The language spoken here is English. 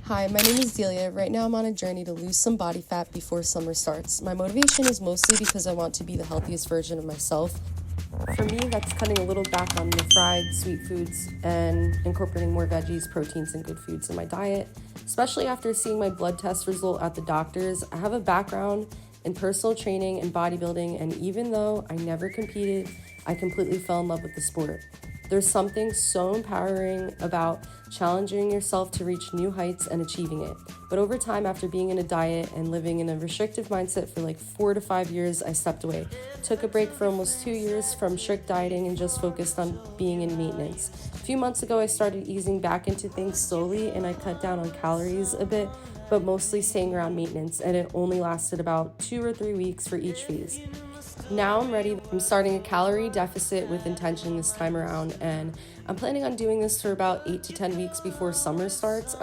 Hi, my name is Delia. Right now I'm on a journey to lose some body fat before summer starts. My motivation is mostly because I want to be the healthiest version of myself. For me, that's cutting a little back on the fried, sweet foods and incorporating more veggies, proteins, and good foods in my diet. Especially after seeing my blood test result at the doctor's, I have a background in personal training and bodybuilding, and even though I never competed, I completely fell in love with the sport. There's something so empowering about challenging yourself to reach new heights and achieving it. But over time, after being in a diet and living in a restrictive mindset for like 4 to 5 years, I stepped away. Took a break for almost 2 years from strict dieting and just focused on being in maintenance. A few months ago, I started easing back into things slowly and I cut down on calories a bit, but mostly staying around maintenance, and it only lasted about 2 or 3 weeks for each phase. Now I'm ready. I'm starting a calorie deficit with intention this time around, and I'm planning on doing this for about 8 to 10 weeks before summer starts. I'm